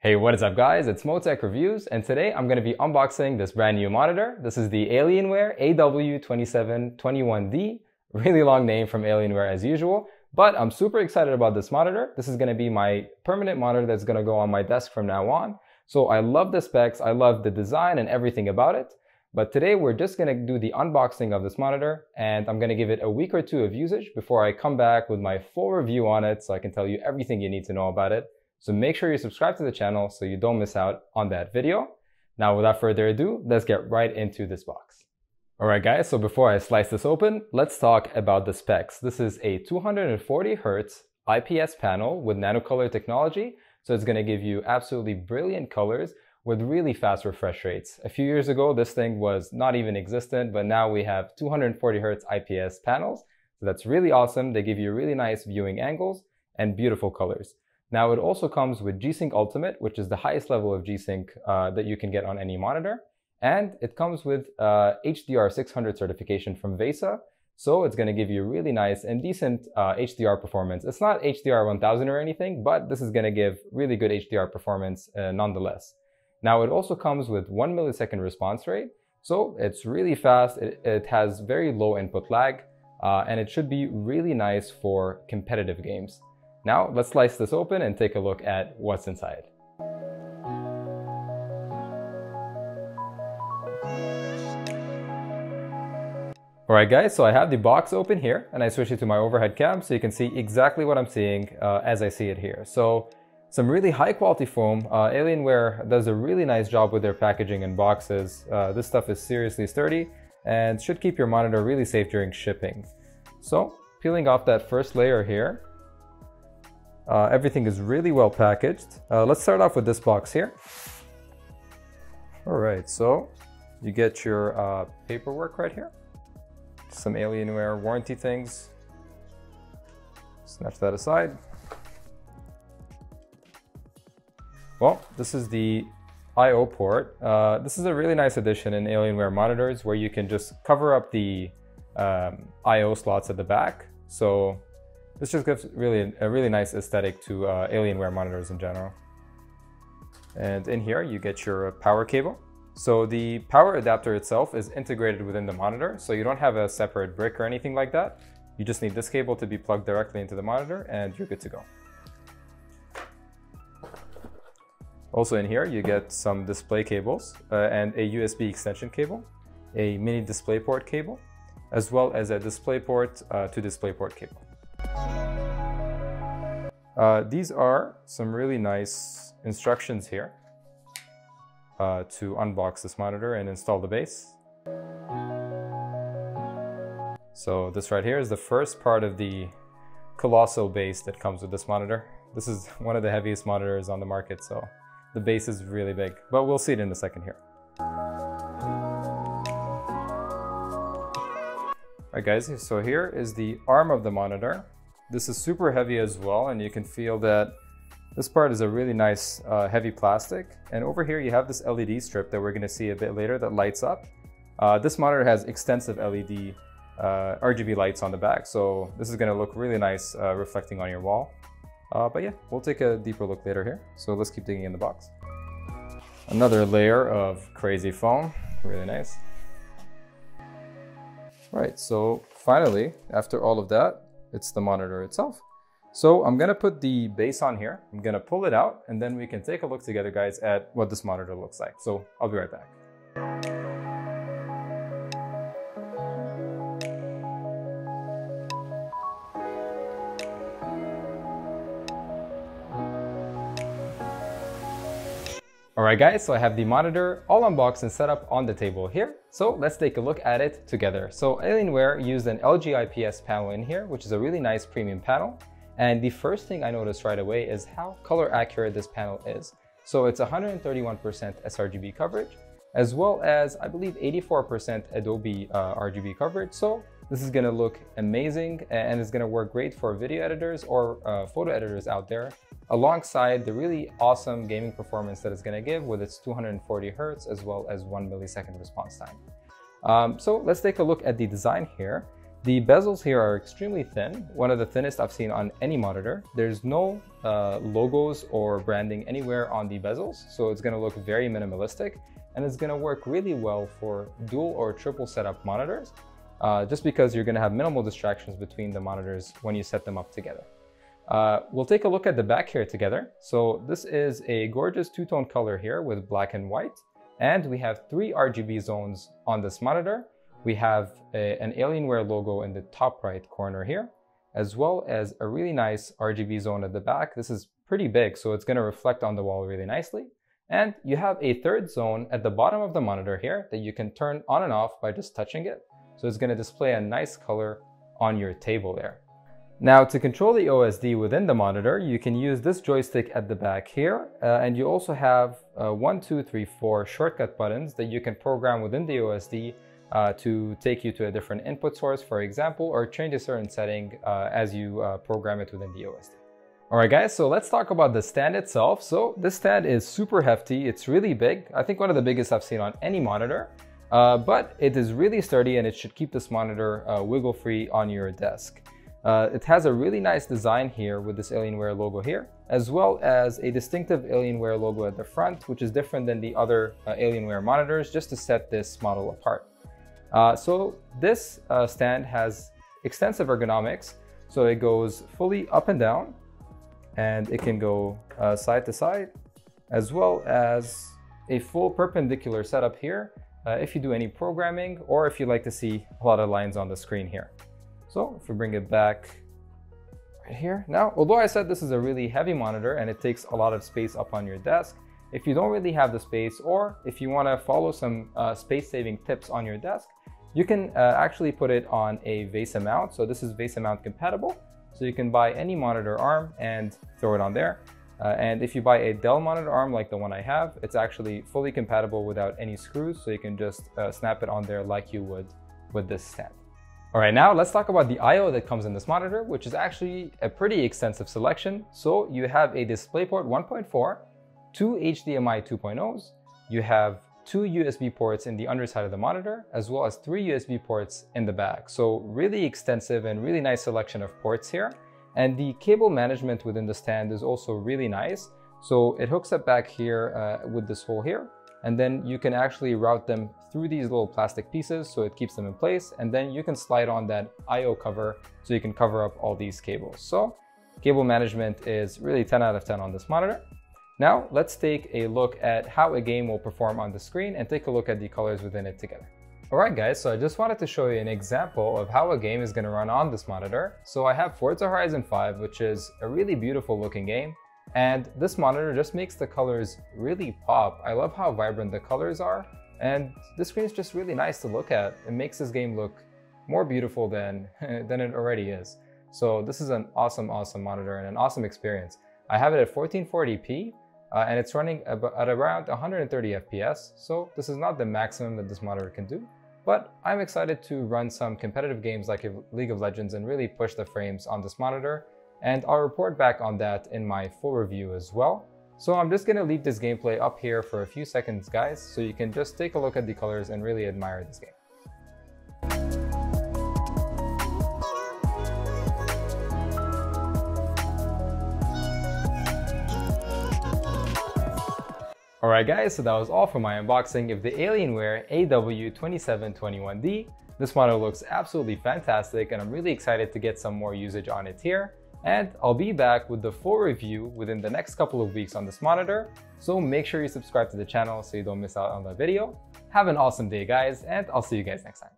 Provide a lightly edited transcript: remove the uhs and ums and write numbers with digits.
Hey, what is up guys? It's Motech Reviews, and today I'm going to be unboxing this brand new monitor. This is the Alienware AW2721D. Really long name from Alienware as usual, but I'm super excited about this monitor. This is going to be my permanent monitor that's going to go on my desk from now on. So I love the specs, I love the design and everything about it. But today we're just going to do the unboxing of this monitor, and I'm going to give it a week or two of usage before I come back with my full review on it so I can tell you everything you need to know about it. So make sure you subscribe to the channel so you don't miss out on that video. Now, without further ado, let's get right into this box. Alright guys, so before I slice this open, let's talk about the specs. This is a 240 Hz IPS panel with nanocolor technology. So it's going to give you absolutely brilliant colors with really fast refresh rates. A few years ago, this thing was not even existent, but now we have 240 Hz IPS panels. So that's really awesome. They give you really nice viewing angles and beautiful colors. Now it also comes with G-Sync Ultimate, which is the highest level of G-Sync that you can get on any monitor. And it comes with HDR 600 certification from VESA. So it's going to give you really nice and decent HDR performance. It's not HDR 1000 or anything, but this is going to give really good HDR performance nonetheless. Now it also comes with 1 millisecond response rate. So it's really fast. It has very low input lag, and it should be really nice for competitive games. Now let's slice this open and take a look at what's inside. Alright guys, so I have the box open here and I switch it to my overhead cam so you can see exactly what I'm seeing as I see it here. So some really high quality foam. Alienware does a really nice job with their packaging and boxes. This stuff is seriously sturdy and should keep your monitor really safe during shipping. So peeling off that first layer here. Everything is really well packaged. Let's start off with this box here. All right, so you get your paperwork right here. Some Alienware warranty things. Snatch that aside. Well, this is the I/O port. This is a really nice addition in Alienware monitors where you can just cover up the I/O slots at the back. So this just gives a really nice aesthetic to Alienware monitors in general. And in here you get your power cable. So the power adapter itself is integrated within the monitor, so you don't have a separate brick or anything like that. You just need this cable to be plugged directly into the monitor and you're good to go. Also in here you get some display cables and a USB extension cable, a mini DisplayPort cable, as well as a DisplayPort to DisplayPort cable. These are some really nice instructions here to unbox this monitor and install the base. So this right here is the first part of the colossal base that comes with this monitor. This is one of the heaviest monitors on the market, so the base is really big, but we'll see it in a second here. Alright guys, so here is the arm of the monitor. This is super heavy as well, and you can feel that this part is a really nice heavy plastic. And over here you have this LED strip that we're going to see a bit later that lights up. This monitor has extensive LED RGB lights on the back, so this is going to look really nice reflecting on your wall. But yeah, we'll take a deeper look later here. So let's keep digging in the box. Another layer of crazy foam, really nice. Right, so finally, after all of that, it's the monitor itself. So I'm going to put the base on here. I'm going to pull it out and then we can take a look together guys at what this monitor looks like. So I'll be right back. Alright guys, so I have the monitor all unboxed and set up on the table here. So let's take a look at it together. So Alienware used an LG IPS panel in here, which is a really nice premium panel. And the first thing I noticed right away is how color accurate this panel is. So it's 131% sRGB coverage, as well as I believe 84% Adobe RGB coverage. So this is going to look amazing and it's going to work great for video editors or photo editors out there, alongside the really awesome gaming performance that it's going to give with its 240 Hz as well as 1 millisecond response time. So let's take a look at the design here. The bezels here are extremely thin, one of the thinnest I've seen on any monitor. There's no logos or branding anywhere on the bezels, so it's going to look very minimalistic, and it's going to work really well for dual or triple setup monitors, just because you're going to have minimal distractions between the monitors when you set them up together. We'll take a look at the back here together. So this is a gorgeous two-tone color here with black and white, and we have 3 RGB zones on this monitor. We have an Alienware logo in the top right corner here, as well as a really nice RGB zone at the back. This is pretty big, so it's going to reflect on the wall really nicely. And you have a third zone at the bottom of the monitor here that you can turn on and off by just touching it. So it's going to display a nice color on your table there. Now, to control the OSD within the monitor, you can use this joystick at the back here, and you also have 1, 2, 3, 4 shortcut buttons that you can program within the OSD to take you to a different input source, for example, or change a certain setting as you program it within the OSD. Alright guys, so let's talk about the stand itself. So this stand is super hefty, it's really big. I think one of the biggest I've seen on any monitor, but it is really sturdy and it should keep this monitor wiggle-free on your desk. It has a really nice design here with this Alienware logo here, as well as a distinctive Alienware logo at the front, which is different than the other Alienware monitors, just to set this model apart. So this stand has extensive ergonomics, so it goes fully up and down, and it can go side to side, as well as a full perpendicular setup here if you do any programming or if you like to see a lot of lines on the screen here. So if we bring it back right here. Now, although I said this is a really heavy monitor and it takes a lot of space up on your desk, if you don't really have the space, or if you want to follow some space-saving tips on your desk, you can actually put it on a VESA mount. So this is VESA mount compatible. So you can buy any monitor arm and throw it on there. And if you buy a Dell monitor arm like the one I have, it's actually fully compatible without any screws. So you can just snap it on there like you would with this stand. All right, now let's talk about the I/O that comes in this monitor, which is actually a pretty extensive selection. So you have a DisplayPort 1.4, 2 HDMI 2.0s, you have 2 USB ports in the underside of the monitor, as well as 3 USB ports in the back. So really extensive and really nice selection of ports here. And the cable management within the stand is also really nice. So it hooks up back here with this hole here, and then you can actually route them through these little plastic pieces, so it keeps them in place, and then you can slide on that I/O cover so you can cover up all these cables. So cable management is really 10 out of 10 on this monitor. Now let's take a look at how a game will perform on the screen and take a look at the colors within it together. Alright guys, so I just wanted to show you an example of how a game is going to run on this monitor. So I have Forza Horizon 5, which is a really beautiful looking game, and this monitor just makes the colors really pop. I love how vibrant the colors are, and the screen is just really nice to look at. It makes this game look more beautiful than it already is. So this is an awesome monitor and an awesome experience. I have it at 1440p, and it's running at around 130 FPS. So this is not the maximum that this monitor can do, but I'm excited to run some competitive games like League of Legends and really push the frames on this monitor. And I'll report back on that in my full review as well. So I'm just gonna leave this gameplay up here for a few seconds, guys, so you can just take a look at the colors and really admire this game. Alright guys, so that was all for my unboxing of the Alienware AW2721D. This model looks absolutely fantastic, and I'm really excited to get some more usage on it here. And I'll be back with the full review within the next couple of weeks on this monitor, so make sure you subscribe to the channel so you don't miss out on the video. Have an awesome day guys, and I'll see you guys next time.